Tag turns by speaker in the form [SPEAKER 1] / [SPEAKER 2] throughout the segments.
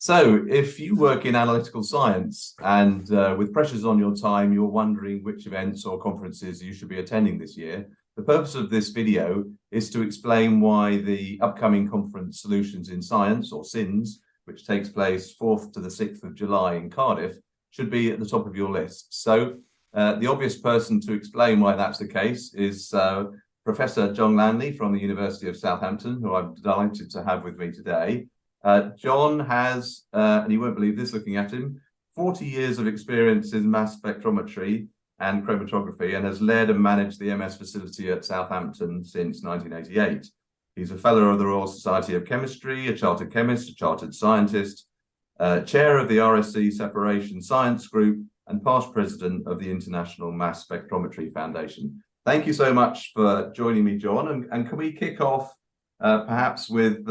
[SPEAKER 1] So, if you work in analytical science and with pressures on your time, you're wondering which events or conferences you should be attending this year, the purpose of this video is to explain why the upcoming conference Solutions in Science, or SinS, which takes place 4th to the 6th of July in Cardiff, should be at the top of your list. So, the obvious person to explain why that's the case is Professor John Langley from the University of Southampton, who I'm delighted to have with me today. John has, and you won't believe this looking at him, 40 years of experience in mass spectrometry and chromatography, and has led and managed the MS facility at Southampton since 1988. He's a fellow of the Royal Society of Chemistry, a chartered chemist, a chartered scientist, chair of the RSC Separation Science Group, and past president of the International Mass Spectrometry Foundation. Thank you so much for joining me, John. And can we kick off perhaps with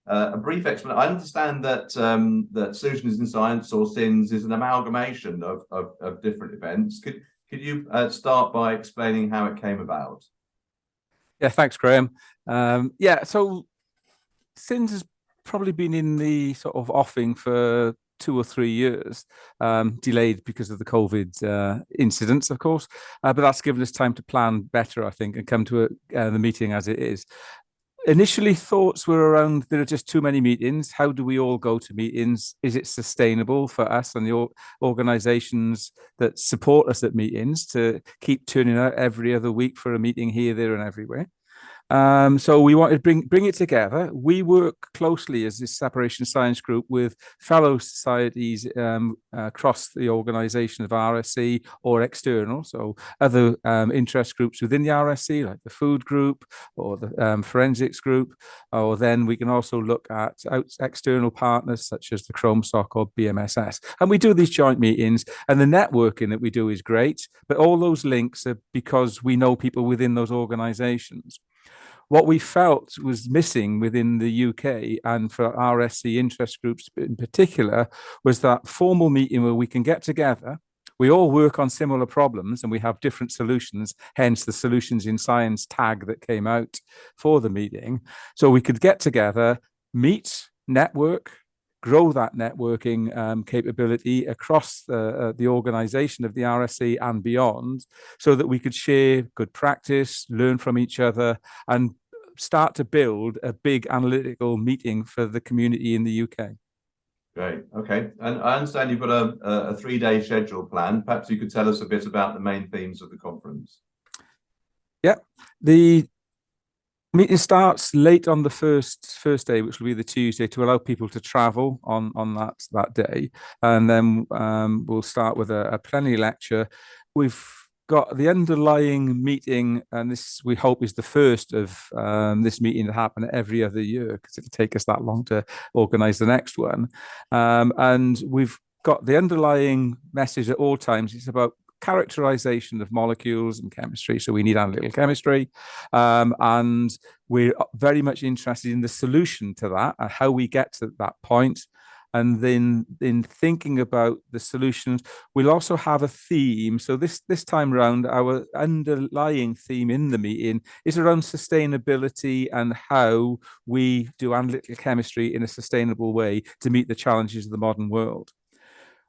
[SPEAKER 1] a brief explanation? I understand that that Solutions in Science, or SinS, is an amalgamation of different events. Could you start by explaining how it came about?
[SPEAKER 2] Yeah, thanks, Graham. So SinS has probably been in the sort of offing for 2 or 3 years, delayed because of the COVID incidents, of course, but that's given us time to plan better, I think, and come to the meeting as it is. Initially, thoughts were around there are just too many meetings. How do we all go to meetings? Is it sustainable for us and the organizations that support us at meetings to keep turning out every other week for a meeting here, there, and everywhere? So we wanted to bring it together. We work closely as this separation science group with fellow societies across the organization of RSC or external, so other interest groups within the RSC, like the food group or the forensics group, or then we can also look at external partners such as the ChromeSoc or BMSS. And we do these joint meetings, and the networking that we do is great, but all those links are because we know people within those organizations. What we felt was missing within the UK and for RSC interest groups in particular was that formal meeting where we can get together. We all work on similar problems and we have different solutions, hence the Solutions in Science tag that came out for the meeting. So we could get together, meet, network, grow that networking capability across the organization of the RSC and beyond, so that we could share good practice, learn from each other, and start to build a big analytical meeting for the community in the UK.
[SPEAKER 1] Great. Okay. And I understand you've got a 3-day schedule planned. Perhaps you could tell us a bit about the main themes of the conference.
[SPEAKER 2] Yeah. The meeting starts late on the first day, which will be the Tuesday, to allow people to travel on that day. And then we'll start with a plenary lecture. We've got the underlying meeting, and this we hope is the first of this meeting to happen every other year, because it'll take us that long to organize the next one. And we've got the underlying message at all times. It's about characterization of molecules and chemistry. So we need analytical chemistry. And we're very much interested in the solution to that and how we get to that point. And then in thinking about the solutions, we'll also have a theme. So this time around, our underlying theme in the meeting is around sustainability and how we do analytical chemistry in a sustainable way to meet the challenges of the modern world.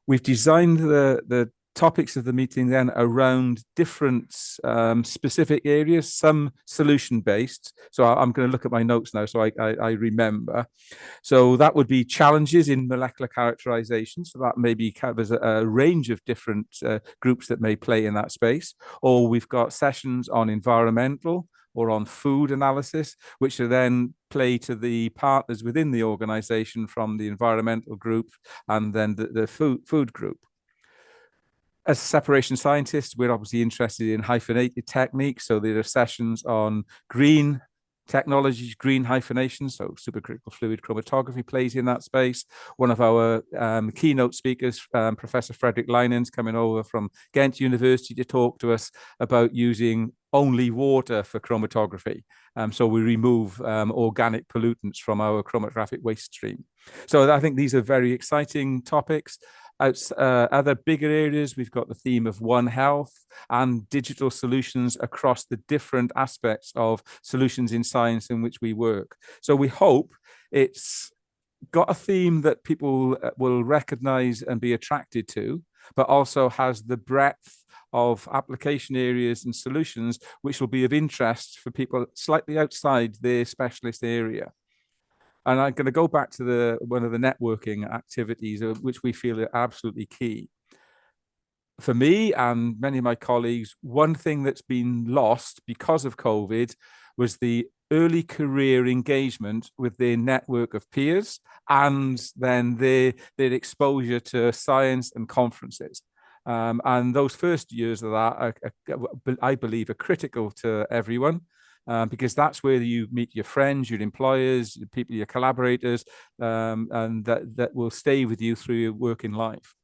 [SPEAKER 2] We've designed the topics of the meeting then around different specific areas, some solution-based. So I'm going to look at my notes now so I remember. So that would be challenges in molecular characterization. So that maybe covers a range of different groups that may play in that space. Or we've got sessions on environmental or on food analysis, which are then play to the partners within the organization from the environmental group and then the food group. As separation scientists, we're obviously interested in hyphenated techniques. So there are sessions on green technologies, green hyphenation. So supercritical fluid chromatography plays in that space. One of our keynote speakers, Professor Frederick Leinen's coming over from Ghent University to talk to us about using only water for chromatography. So we remove organic pollutants from our chromatographic waste stream. So I think these are very exciting topics. Other bigger areas, we've got the theme of One Health and digital solutions across the different aspects of solutions in science in which we work. So we hope it's got a theme that people will recognize and be attracted to, but also has the breadth of application areas and solutions which will be of interest for people slightly outside their specialist area. And I'm going to go back to one of the networking activities, which we feel are absolutely key. For me and many of my colleagues, one thing that's been lost because of COVID was the early career engagement with their network of peers and then their exposure to science and conferences. And those first years of that, I believe, are critical to everyone. Because that's where you meet your friends, your employers, your people, your collaborators, and that will stay with you through your working life.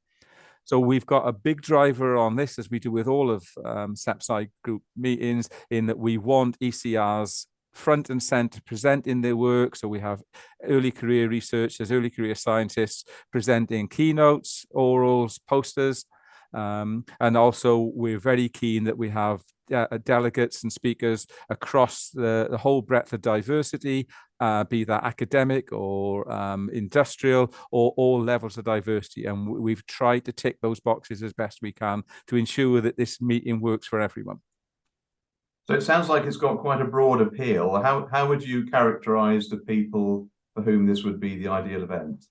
[SPEAKER 2] So we've got a big driver on this, as we do with all of SEPSI group meetings, in that we want ECRs front and center presenting their work. So we have early career researchers, early career scientists presenting keynotes, orals, posters. And also we're very keen that we have delegates and speakers across the whole breadth of diversity, be that academic or industrial or all levels of diversity. And we've tried to tick those boxes as best we can to ensure that this meeting works for everyone.
[SPEAKER 1] So it sounds like it's got quite a broad appeal. How would you characterize the people for whom this would be the ideal event?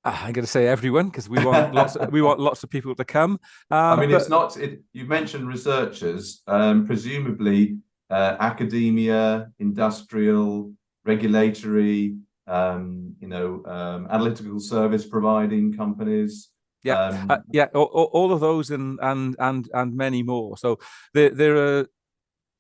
[SPEAKER 2] I'm going to say everyone, because we want lots of people to come.
[SPEAKER 1] I mean, it's not. You've mentioned researchers, presumably academia, industrial, regulatory, analytical service providing companies.
[SPEAKER 2] Yeah, all of those and many more. So there are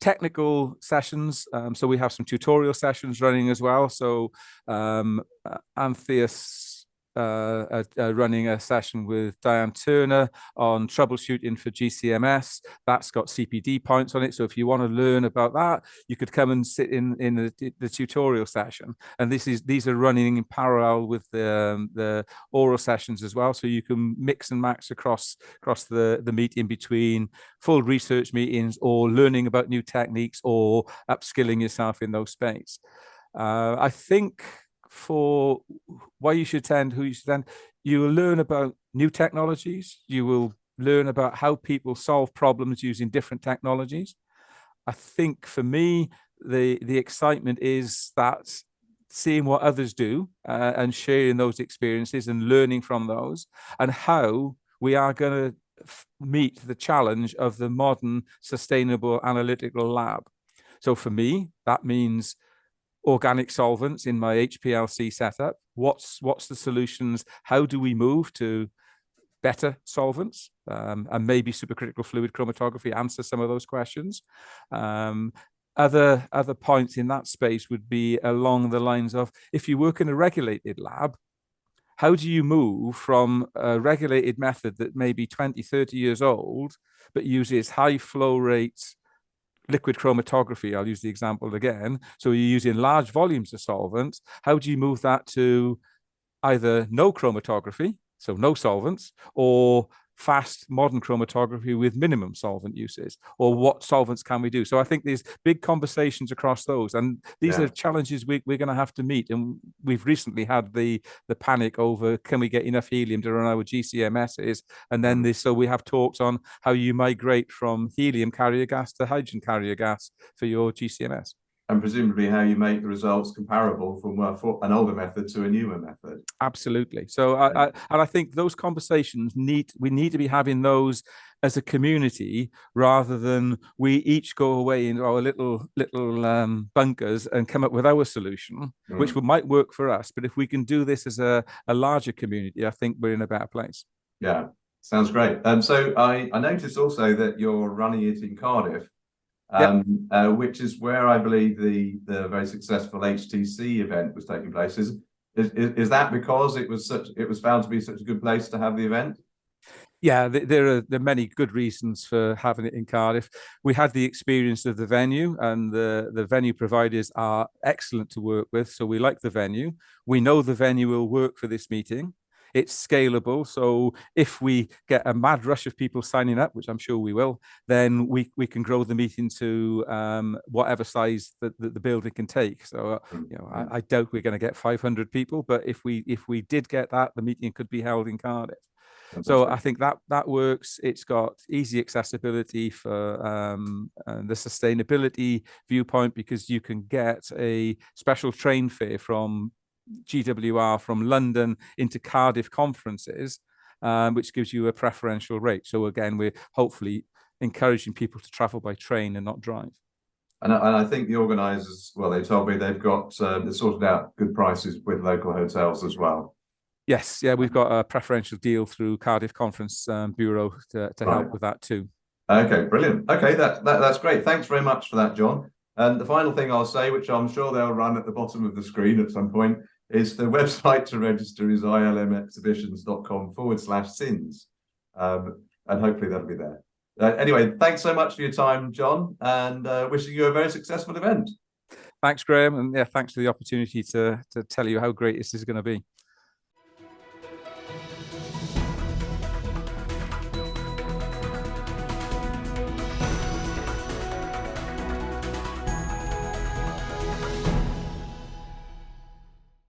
[SPEAKER 2] technical sessions. So we have some tutorial sessions running as well. So Antheus running a session with Diane Turner on troubleshooting for GCMS. That's got CPD points on it. So if you want to learn about that, you could come and sit in the tutorial session. And these are running in parallel with the oral sessions as well. So you can mix and match across the meeting between full research meetings or learning about new techniques or upskilling yourself in those space. I think for why you should attend, who you should attend, you will learn about new technologies. You will learn about how people solve problems using different technologies. I think for me, the excitement is that seeing what others do and sharing those experiences and learning from those, and how we are going to meet the challenge of the modern sustainable analytical lab. So for me, that means organic solvents in my HPLC setup. What's the solutions? How do we move to better solvents? And maybe supercritical fluid chromatography answer some of those questions. Other points in that space would be along the lines of, if you work in a regulated lab, how do you move from a regulated method that may be 20, 30 years old, but uses high flow rates, liquid chromatography, I'll use the example again. So you're using large volumes of solvents. How do you move that to either no chromatography, so no solvents, or fast modern chromatography with minimum solvent uses? Or what solvents can we do? So I think there's big conversations across those, and these are challenges we're going to have to meet. And we've recently had the panic over, can we get enough helium to run our GCMSs? And then so we have talks on how you migrate from helium carrier gas to hydrogen carrier gas for your GCMS.
[SPEAKER 1] And presumably how you make the results comparable from an older method to a newer method.
[SPEAKER 2] Absolutely. So I think those conversations we need to be having those as a community, rather than we each go away in our little bunkers and come up with our solution, which might work for us. But if we can do this as a larger community, I think we're in a better place.
[SPEAKER 1] Yeah, sounds great. So I noticed also that you're running it in Cardiff. Which is where I believe the very successful HTC event was taking place. Is that because it was found to be such a good place to have the event?
[SPEAKER 2] Yeah, there are many good reasons for having it in Cardiff. We had the experience of the venue, and the venue providers are excellent to work with. So we like the venue. We know the venue will work for this meeting. it's scalable. So if we get a mad rush of people signing up, which I'm sure we will, then we can grow the meeting to whatever size the building can take. So I doubt we're going to get 500 people, but if we did get that, the meeting could be held in Cardiff. So I think that works. It's got easy accessibility for the sustainability viewpoint, because you can get a special train fare from GWR from London into Cardiff conferences, which gives you a preferential rate. So again, we're hopefully encouraging people to travel by train and not drive.
[SPEAKER 1] And I think the organisers, well, they told me they've got they sorted out good prices with local hotels as well.
[SPEAKER 2] Yes, yeah, we've got a preferential deal through Cardiff Conference Bureau to help with that too.
[SPEAKER 1] Okay, brilliant. Okay, that's great. Thanks very much for that, John. And the final thing I'll say, which I'm sure they'll run at the bottom of the screen at some point, is the website to register is ilmexhibitions.com/SinS. And hopefully that'll be there. Anyway, thanks so much for your time, John, and wishing you a very successful event.
[SPEAKER 2] Thanks, Graham, and yeah, thanks for the opportunity to tell you how great this is going to be.